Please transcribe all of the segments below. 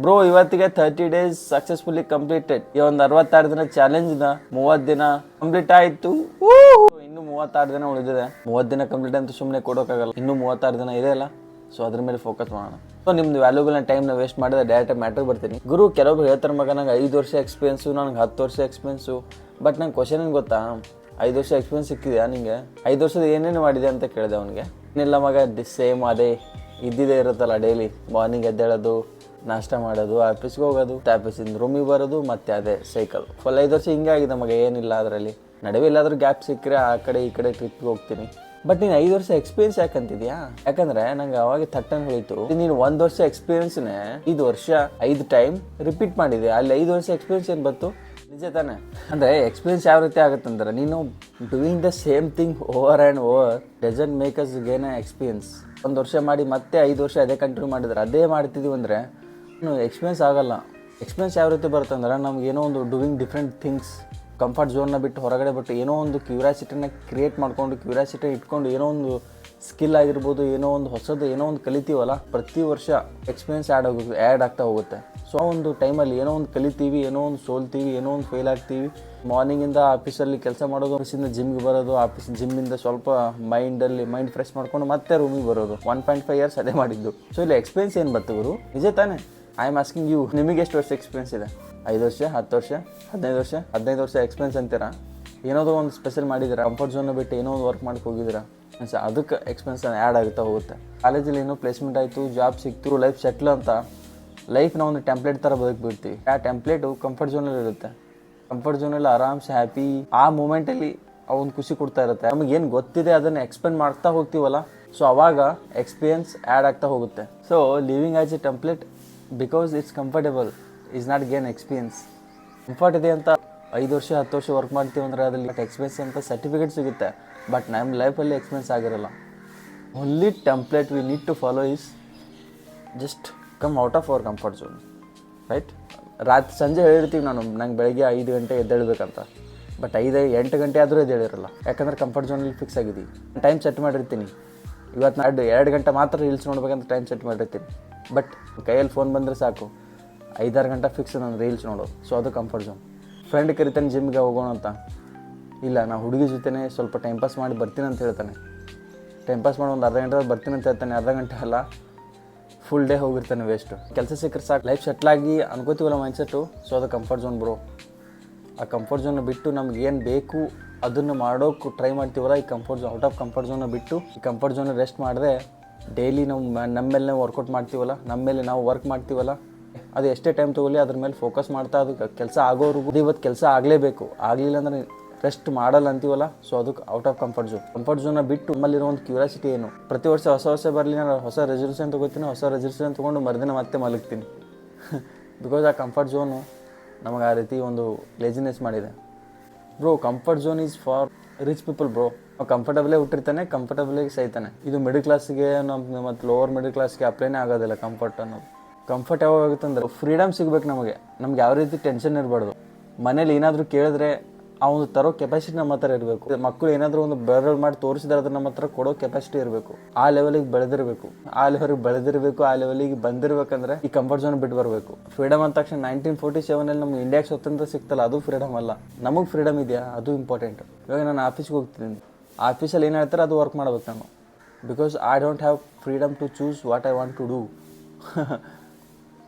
Bro ಇವತ್ತಿಗೆ 30 days successfully completed. ಈ ಒಂದು 66 ದಿನ ಚಾಲೆಂಜ್ನ 30 ದಿನ ಕಂಪ್ಲೀಟ್ ಆಯ್ತು. ಇನ್ನು 36 ದಿನ ಉಳಿದಿದೆ. 30 ದಿನ ಕಂಪ್ಲೀಟ್ ಅಂತ ಸುಮ್ಮನೆ ಕೊಡೋಕ್ಕಾಗಲ್ಲ. ಇನ್ನು 36 ದಿನ ಇದೆ ಅಲ್ಲ, ಸೊ ಅದ್ರ ಮೇಲೆ ಫೋಕಸ್ ಮಾಡೋಣ. ಸೊ ನಿಮ್ದು ವ್ಯಾಲ್ಯೂಬಲ್ ಟೈಮ್ನ ವೇಸ್ಟ್ ಮಾಡಿದ್ರೆ ಡೈರೆಕ್ಟ್ ಮ್ಯಾಟ್ರಿಗೆ ಬರ್ತೀನಿ. ಗುರು ಕೆಲವೊಬ್ರು ಹೇಳ್ತಾರೆ ಮಗ ನಂಗೆ 5 ವರ್ಷ ಎಕ್ಸ್ಪೀರಿಯನ್ಸು, ನನಗೆ 10 ವರ್ಷ ಎಕ್ಸ್ಪೀರಿಯನ್ಸು. ಬಟ್ ನಂಗೆ ಕ್ವಶನ್ ಏನು ಗೊತ್ತಾ, 5 ವರ್ಷ ಎಕ್ಸ್ಪೀರಿಯನ್ಸ್ ಸಿಕ್ಕಿದೆಯಾ ನಿಂಗೆ? 5 ವರ್ಷದ ಏನೇನು ಮಾಡಿದೆ ಅಂತ ಕೇಳಿದೆ ಅವನಿಗೆ. ಏನಿಲ್ಲ ಮಗ, ಸೇಮ್ ಅದೇ ಇದ್ದಿದ್ದೇ ಇರುತ್ತಲ್ಲ. ಡೈಲಿ ಮಾರ್ನಿಂಗ್ ಎದ್ದೇಳೋದು, ನಾಷ್ಟ ಮಾಡೋದು, ಆಫೀಸ್ಗೆ ಹೋಗೋದು, ಆಫೀಸಿಂದ ರೂಮಿಗೆ ಬರೋದು, ಮತ್ತೆ ಅದೇ ಸೈಕಲ್. ಫುಲ್ 5 ವರ್ಷ ಹಿಂಗೆ ಆಗಿದೆ ಮಗ. ಏನಿಲ್ಲ ಅದರಲ್ಲಿ. ನಡುವೆ ಎಲ್ಲಾದ್ರೂ ಗ್ಯಾಪ್ ಸಿಕ್ಕರೆ ಆ ಕಡೆ ಈ ಕಡೆ ಟ್ರಿಪ್ಗೆ ಹೋಗ್ತೀನಿ. ಬಟ್ ನೀನು 5 ವರ್ಷ ಎಕ್ಸ್ಪೀರಿಯನ್ಸ್ ಯಾಕಂತಿದ್ಯಾ? ಯಾಕಂದ್ರೆ ನಂಗೆ ಅವಾಗ ಥಟ್ಟನ್ ಹೋಯಿತು, ನೀನು 1 ವರ್ಷ ಎಕ್ಸ್ಪೀರಿಯನ್ಸ್ನೇ 5 ವರ್ಷ 5 ಟೈಮ್ ರಿಪೀಟ್ ಮಾಡಿದೆ. ಅಲ್ಲಿ 5 ವರ್ಷ ಎಕ್ಸ್ಪೀರಿಯನ್ಸ್ ಏನು ಬಂತು? ನಿಜ ತಾನೆ? ಅಂದರೆ ಎಕ್ಸ್ಪೀರಿಯನ್ಸ್ ಯಾವ ರೀತಿ ಆಗುತ್ತಂದ್ರೆ, ನೀನು doing the same thing over and over doesn't make us gain experience. 1 ವರ್ಷ ಮಾಡಿ ಮತ್ತೆ 5 ವರ್ಷ ಅದೇ ಕಂಟಿನ್ಯೂ ಮಾಡಿದ್ರೆ, ಅದೇ ಮಾಡ್ತಿದ್ದೀವಿ ಅಂದರೆ ಎಕ್ಸ್ಪೀರಿಯನ್ಸ್ ಆಗಲ್ಲ. ಎಕ್ಸ್ಪೀರಿಯನ್ಸ್ ಯಾವ ರೀತಿ ಬರುತ್ತಂದ್ರೆ, ನಮ್ಗೆ ಏನೋ ಒಂದು ಡೂಯಿಂಗ್ ಡಿಫ್ರೆಂಟ್ ಥಿಂಗ್ಸ್, ಕಂಫರ್ಟ್ ಝೋನ್ನ ಬಿಟ್ಟು ಹೊರಗಡೆ ಬಿಟ್ಟು ಏನೋ ಒಂದು ಕ್ಯೂರಿಯಾಸಿಟಿನ ಕ್ರಿಯೇಟ್ ಮಾಡ್ಕೊಂಡು, ಕ್ಯೂರಿಯಾಸಿಟಿ ಇಟ್ಕೊಂಡು ಏನೋ ಒಂದು ಸ್ಕಿಲ್ ಆಗಿರ್ಬೋದು, ಏನೋ ಒಂದು ಹೊಸದು ಏನೋ ಒಂದು ಕಲಿತೀವಲ್ಲ, ಪ್ರತಿ ವರ್ಷ ಎಕ್ಸ್ಪೀರಿಯನ್ಸ್ ಆ್ಯಡ್ ಆಗ್ತಾ ಹೋಗುತ್ತೆ. ಸೊ ಒಂದು ಟೈಮಲ್ಲಿ ಏನೋ ಒಂದು ಕಲಿತೀವಿ, ಏನೋ ಒಂದು ಸೋಲ್ತೀವಿ, ಏನೋ ಒಂದು ಫೇಲ್ ಆಗ್ತೀವಿ. ಮಾರ್ನಿಂಗಿಂದ ಆಫೀಸಲ್ಲಿ ಕೆಲಸ ಮಾಡೋದು, ಆಫೀಸಿಂದ ಜಿಮ್ಗೆ ಬರೋದು, ಜಿಮ್ಮಿಂದ ಸ್ವಲ್ಪ ಮೈಂಡ್ ಫ್ರೆಶ್ ಮಾಡ್ಕೊಂಡು ಮತ್ತೆ ರೂಮಿಗೆ ಬರೋದು. 1.5 years ಅದೇ ಮಾಡಿದ್ದು. ಸೊ ಇಲ್ಲಿ ಎಕ್ಸ್ಪೀರಿಯನ್ಸ್ ಏನು ಬರ್ತು ಗುರು? ನಿಜ ತಾನೆ? ಐ ಆಮ್ ಆಸ್ಕಿಂಗ್ ಯು, ನಿಮಗೆ ಎಷ್ಟು ವರ್ಷ ಎಕ್ಸ್ಪೀರಿಯನ್ಸ್ ಇದೆ? 5 ವರ್ಷ, 10 ವರ್ಷ, 15 ವರ್ಷ? 15 ವರ್ಷ ಎಕ್ಸ್ಪೀರಿಯನ್ಸ್ ಅಂತೀರಾ? ಏನಾದರೂ ಒಂದು ಸ್ಪೆಷಲ್ ಮಾಡಿದ್ದೀರಾ? ಕಂಫರ್ಟ್ ಝೋನ್ನ ಬಿಟ್ಟು ಏನೋ ಒಂದು ವರ್ಕ್ ಮಾಡಕ್ಕೆ ಹೋಗಿದ್ದೀರಾ? ಅದಕ್ಕೆ ಎಕ್ಸ್ಪೀರಿಯನ್ಸ್ ಆ್ಯಡ್ ಆಗುತ್ತಾ ಹೋಗುತ್ತೆ. ಕಾಲೇಜಲ್ಲಿ ಏನೋ ಪ್ಲೇಸ್ಮೆಂಟ್ ಆಯಿತು, ಜಾಬ್ ಸಿಕ್ತು, ಲೈಫ್ ಸೆಟ್ಲ್ ಅಂತ ಲೈಫ್ನ ಒಂದು ಟೆಂಪ್ಲೇಟ್ ಥರ ಬದುಕ್ಬಿಡ್ತೀವಿ. ಆ ಟೆಂಪ್ಲೇಟು ಕಂಫರ್ಟ್ ಝೋನಲ್ಲಿ ಇರುತ್ತೆ. ಕಂಫರ್ಟ್ ಝೋನಲ್ಲಿ ಆರಾಮ್ಸೆ ಹ್ಯಾಪಿ, ಆ ಮೂಮೆಂಟಲ್ಲಿ ಆ ಒಂದು ಖುಷಿ ಕೊಡ್ತಾ ಇರುತ್ತೆ. ನಮಗೆ ಏನು ಗೊತ್ತಿದೆ ಅದನ್ನು ಎಕ್ಸ್ಪೆಂಡ್ ಮಾಡ್ತಾ ಹೋಗ್ತೀವಲ್ಲ, ಸೊ ಅವಾಗ ಎಕ್ಸ್ಪೀರಿಯನ್ಸ್ ಆ್ಯಡ್ ಆಗ್ತಾ ಹೋಗುತ್ತೆ. So living as A template because it's comfortable is not gain experience. Comfort ಇದೆ ಅಂತ 5 ವರ್ಷ 10 ವರ್ಷ ವರ್ಕ್ ಮಾಡ್ತೀವಿ ಅಂದರೆ ಅದರಲ್ಲಿ ಎಕ್ಸ್ಪೀರಿಯನ್ಸ್ ಅಂತ ಸರ್ಟಿಫಿಕೇಟ್ ಸಿಗುತ್ತೆ. ಬಟ್ ನಮ್ಮ ಲೈಫಲ್ಲಿ ಎಕ್ಸ್ಪೀರಿಯನ್ಸ್ ಆಗಿರಲ್ಲ. Only template we need to follow is just come out of our comfort zone, right? ಸಂಜೆ ಹೇಳಿರ್ತೀವಿ ನಂಗೆ ಬೆಳಗ್ಗೆ 5 ಗಂಟೆ ಎದ್ದೇಳಬೇಕಂತ. ಬಟ್ 8 ಗಂಟೆ ಆದರೂ ಎದ್ದೇಳಿರಲ್ಲ. ಯಾಕಂದರೆ ಕಂಫರ್ಟ್ ಝೋನಲ್ಲಿ ಫಿಕ್ಸ್ ಆಗಿದ್ದೀವಿ. ಟೈಮ್ ಸೆಟ್ ಮಾಡಿರ್ತೀನಿ, ಇವತ್ತು ನಾನು 2 ಗಂಟೆ ಮಾತ್ರ ರೀಲ್ಸ್ ನೋಡ್ಬೇಕಂತ ಟೈಮ್ ಸೆಟ್ ಮಾಡಿರ್ತೀನಿ. ಬಟ್ ಕೈಯಲ್ಲಿ ಫೋನ್ ಬಂದರೆ ಸಾಕು, 5-6 ಗಂಟೆ ಫಿಕ್ಸ್ ನಾನು ರೀಲ್ಸ್ ನೋಡೋದು. ಸೊ ಅದು ಕಂಫರ್ಟ್ ಝೋನ್. ಫ್ರೆಂಡ್ ಕರಿತಾನೆ ಜಿಮ್ಗೆ ಹೋಗೋಣ ಅಂತ, ಇಲ್ಲ ನಾ ಹುಡುಗಿ ಜೊತೆನೇ ಸ್ವಲ್ಪ ಟೈಮ್ ಪಾಸ್ ಮಾಡಿ ಬರ್ತೀನಿ ಅಂತ ಹೇಳ್ತಾನೆ. ಟೈಮ್ ಪಾಸ್ ಮಾಡಿ ಒಂದು ಅರ್ಧ ಗಂಟೆ ಬರ್ತೀನಿ ಅಂತ ಹೇಳ್ತಾನೆ. ಅರ್ಧ ಗಂಟೆ ಅಲ್ಲ, ಫುಲ್ ಡೇ ಹೋಗಿರ್ತಾನೆ ವೇಸ್ಟು. ಕೆಲಸ ಸಿಕ್ಕರೆ ಸಾಕು, ಲೈಫ್ ಸೆಟ್ಲಾಗಿ ಅನ್ಕೋತೀವಲ್ಲ ಮೈಂಡ್ಸೆಟ್ಟು. ಸೊ ಅದು ಕಂಫರ್ಟ್ ಝೋನ್ ಬ್ರೋ. ಆ ಕಂಫರ್ಟ್ ಝೋನ್ನ ಬಿಟ್ಟು ನಮ್ಗೆ ಏನು ಬೇಕು ಅದನ್ನು ಮಾಡೋಕ್ಕೆ ಟ್ರೈ ಮಾಡ್ತೀವಲ್ಲ, ಈ ಔಟ್ ಆಫ್ ಕಂಫರ್ಟ್ ಝೋನ್ನ ಬಿಟ್ಟು ಈ ಕಂಫರ್ಟ್ ಝೋನ್ ರೆಸ್ಟ್ ಮಾಡಿದ್ರೆ ಡೈಲಿ ನಾವು ನಮ್ಮ ಮೇಲೆ ನಾವು ವರ್ಕೌಟ್ ಮಾಡ್ತೀವಲ್ಲ, ನಮ್ಮ ಮೇಲೆ ನಾವು ವರ್ಕ್ ಮಾಡ್ತೀವಲ್ಲ, ಅದು ಎಷ್ಟೇ ಟೈಮ್ ತೊಗೊಳ್ಳಿ ಅದ್ರ ಮೇಲೆ ಫೋಕಸ್ ಮಾಡ್ತಾ ಅದು ಕೆಲಸ ಆಗೋವರೆಗೂ. ಇವತ್ತು ಕೆಲಸ ಆಗಲೇಬೇಕು, ಆಗಲಿಲ್ಲ ಅಂದರೆ ರೆಸ್ಟ್ ಮಾಡಲ್ಲ ಅಂತೀವಲ್ಲ. ಸೊ ಅದಕ್ಕೆ ಔಟ್ ಆಫ್ ಕಂಫರ್ಟ್ ಝೋನ್ನ ಬಿಟ್ಟು ನಮ್ಮಲ್ಲಿರೋ ಒಂದು ಕ್ಯೂರಿಯಾಸಿಟಿ ಏನು, ಪ್ರತಿ ವರ್ಷ ಹೊಸ ಬರಲಿ, ನಾನು ಹೊಸ ರೆಸಲ್ಯೂಷನ್ ತೊಗೋತೀನಿ, ಹೊಸ ರೆಸಲ್ಯೂಷನ್ ತೊಗೊಂಡು ಮರುದಿನ ಮತ್ತೆ ಮಲಗ್ತೀನಿ. ಬಿಕಾಸ್ ಆ ಕಂಫರ್ಟ್ ಝೋನು ನಮಗೆ ಆ ರೀತಿ ಒಂದು ಲೇಜಿನೆಸ್ ಮಾಡಿದೆ bro. Comfort zone is for rich people bro. ನಾವು ಕಂಫರ್ಟಬಲೇ ಹುಟ್ಟಿರ್ತಾನೆ, ಕಂಫರ್ಟಬಲಾಗಿ ಸೈತಾನೆ. ಇದು ಮಿಡಲ್ ಕ್ಲಾಸ್ಗೆ ಮತ್ತು ಲೋವರ್ ಮಿಡಲ್ ಕ್ಲಾಸ್ಗೆ ಅಪ್ಲೈನೇ ಆಗೋದಿಲ್ಲ ಕಂಫರ್ಟ್ ಅನ್ನೋದು. ಕಂಫರ್ಟ್ ಯಾವಾಗ ಆಗುತ್ತೆ ಅಂದರೆ ಫ್ರೀಡಮ್ ಸಿಗ್ಬೇಕು ನಮಗೆ ಯಾವ ರೀತಿ ಟೆನ್ಷನ್ ಇರಬಾರ್ದು. ಮನೇಲಿ ಏನಾದರೂ ಕೇಳಿದ್ರೆ ಆ ಒಂದು ತರೋ ಕೆಪಾಸಿಟಿ ನಮ್ಮ ಹತ್ರ ಇರಬೇಕು. ಮಕ್ಕಳು ಏನಾದರೂ ಒಂದು ಬೆರಳು ಮಾಡಿ ತೋರಿಸಿದ್ರೆ ಅದ್ರ ನಮ್ಮ ಹತ್ರ ಕೊಡೋ ಕೆಪಾಸಿಟಿ ಇರಬೇಕು. ಆ ಲೆವೆಲಿಗೆ ಬೆಳೆದಿರಬೇಕು. ಆ ಲೆವೆಲಿಗೆ ಬಂದಿರಬೇಕಂದ್ರೆ ಈ ಕಂಫರ್ಟ್ ಝೋನ್ ಬಿಟ್ಟು ಬರಬೇಕು. ಫ್ರೀಡಮ್ ಅಂದ ತಕ್ಷಣ 1947 ನಮ್ಗೆ ಇಂಡಿಯಾಗೆ ಸ್ವತಂತ್ರ ಸಿಕ್ತಲ್ಲ, ಅದು ಫ್ರೀಡಮ್ ಅಲ್ಲ. ನಮಗೆ ಫ್ರೀಡಮ್ ಇದೆಯಾ, ಅದು ಇಂಪಾರ್ಟೆಂಟ್. ಇವಾಗ ನಾನು ಆಫೀಸ್ಗೆ ಹೋಗ್ತಿದ್ದೀನಿ, ಆಫೀಸಲ್ಲಿ ಏನು ಹೇಳ್ತಾರೆ ಅದು ವರ್ಕ್ ಮಾಡ್ಬೇಕು ನಾನು. Because I don't have freedom to choose what I want to do.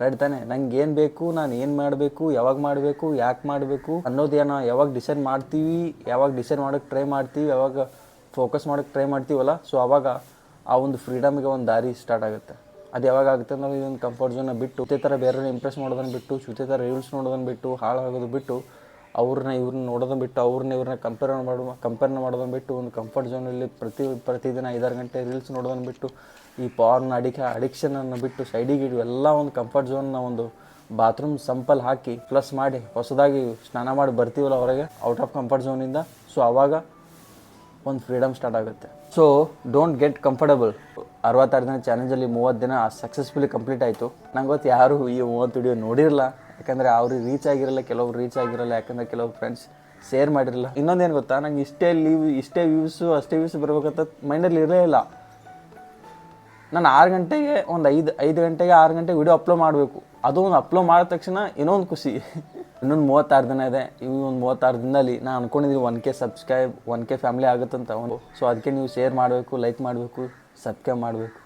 Right ತಾನೆ? ನಂಗೆ ಏನು ಬೇಕು, ನಾನು ಏನು ಮಾಡಬೇಕು, ಯಾವಾಗ ಮಾಡಬೇಕು, ಯಾಕೆ ಮಾಡಬೇಕು ಅನ್ನೋದೇನೋ ಯಾವಾಗ ಡಿಸೈಡ್ ಮಾಡ್ತೀವಿ, ಯಾವಾಗ ಡಿಸೈಡ್ ಮಾಡೋಕ್ಕೆ ಟ್ರೈ ಮಾಡ್ತೀವಿ, ಯಾವಾಗ ಫೋಕಸ್ ಮಾಡೋಕ್ಕೆ ಟ್ರೈ ಮಾಡ್ತೀವಲ್ಲ, ಸೊ ಆವಾಗ ಆ ಒಂದು ಫ್ರೀಡಮಿಗೆ ಒಂದು ದಾರಿ ಸ್ಟಾರ್ಟ್ ಆಗುತ್ತೆ. ಅದು ಯಾವಾಗ ಆಗುತ್ತೆ ಅಂದರೆ ಇದೊಂದು ಕಂಫರ್ಟ್ ಝೋನ್ನ ಬಿಟ್ಟು ಇದೇ ಥರ ಬೇರೆಯವ್ರನ್ನ ಇಂಪ್ರೆಸ್ ಮಾಡೋದನ್ನು ಬಿಟ್ಟು, ಇದೇ ಥರ ರೀಲ್ಸ್ ನೋಡೋದನ್ನು ಬಿಟ್ಟು, ಹಾಳಾಗೋದು ಬಿಟ್ಟು, ಇವ್ರನ್ನ ನೋಡೋದನ್ನು ಬಿಟ್ಟು, ಇವ್ರನ್ನ ಕಂಪೇರ್ ಮಾಡೋದನ್ನು ಬಿಟ್ಟು, ಒಂದು ಕಂಫರ್ಟ್ ಝೋನಲ್ಲಿ ಪ್ರತಿದಿನ 5-6 ಗಂಟೆ ರೀಲ್ಸ್ ನೋಡೋದನ್ನು ಬಿಟ್ಟು, ಈ ಪಾರ್ನ್ ಅಡಿಕ್ಷನನ್ನು ಬಿಟ್ಟು ಸೈಡಿಗೆ ಎಲ್ಲ ಒಂದು ಕಂಫರ್ಟ್ ಝೋನ್ನ ಒಂದು ಬಾತ್ರೂಮ್ ಸಂಪಲ್ಲಿ ಹಾಕಿ ಪ್ಲಸ್ ಮಾಡಿ ಹೊಸದಾಗಿ ಸ್ನಾನ ಮಾಡಿ ಬರ್ತೀವಲ್ಲ ಹೊರಗೆ ಔಟ್ ಆಫ್ ಕಂಫರ್ಟ್ ಝೋನಿಂದ. ಸೊ ಆವಾಗ ಒಂದು ಫ್ರೀಡಮ್ ಸ್ಟಾರ್ಟ್ ಆಗುತ್ತೆ. So don't get comfortable. 66 ದಿನ ಚಾಲೆಂಜಲ್ಲಿ 30 ದಿನ ಸಕ್ಸಸ್ಫುಲಿ ಕಂಪ್ಲೀಟ್ ಆಯಿತು. ನಂಗೆ ಗೊತ್ತು ಯಾರು ಈ 30 ವಿಡಿಯೋ ನೋಡಿರಲ್ಲ, ಯಾಕಂದರೆ ಅವ್ರಿಗೆ ರೀಚ್ ಆಗಿರಲ್ಲ, ಕೆಲವ್ರು ರೀಚ್ ಆಗಿರಲ್ಲ, ಯಾಕಂದರೆ ಕೆಲವು ಫ್ರೆಂಡ್ಸ್ ಶೇರ್ ಮಾಡಿರಲ್ಲ. ಇನ್ನೊಂದೇನು ಗೊತ್ತಾ, ನಂಗೆ ಇಷ್ಟೇ ವ್ಯೂಸು ಅಷ್ಟೇ ವ್ಯೂಸ್ ಬರ್ಬೇಕಂತ ಮೈಂಡಲ್ಲಿ ಇರಲೇ ಇಲ್ಲ. ನಾನು 6 ಗಂಟೆಗೆ ಒಂದು 5 ಗಂಟೆಗೆ 6 ಗಂಟೆಗೆ ವಿಡಿಯೋ ಅಪ್ಲೋಡ್ ಮಾಡಬೇಕು. ಅದು ಒಂದು ಅಪ್ಲೋಡ್ ಮಾಡಿದ ತಕ್ಷಣ ಇನ್ನೊಂದು ಖುಷಿ. ಇನ್ನೊಂದು 36 ದಿನ ಇದೆ. ಇವು ಒಂದು 36 ದಿನದಲ್ಲಿ ನಾನು ಅನ್ಕೊಂಡಿದ್ದೀನಿ 1K subscribe 1K family ಆಗುತ್ತಂತ. So ಅದಕ್ಕೆ ನೀವು ಶೇರ್ ಮಾಡಬೇಕು, ಲೈಕ್ ಮಾಡಬೇಕು, ಸಬ್ಸ್ಕ್ರೈಬ್ ಮಾಡಬೇಕು.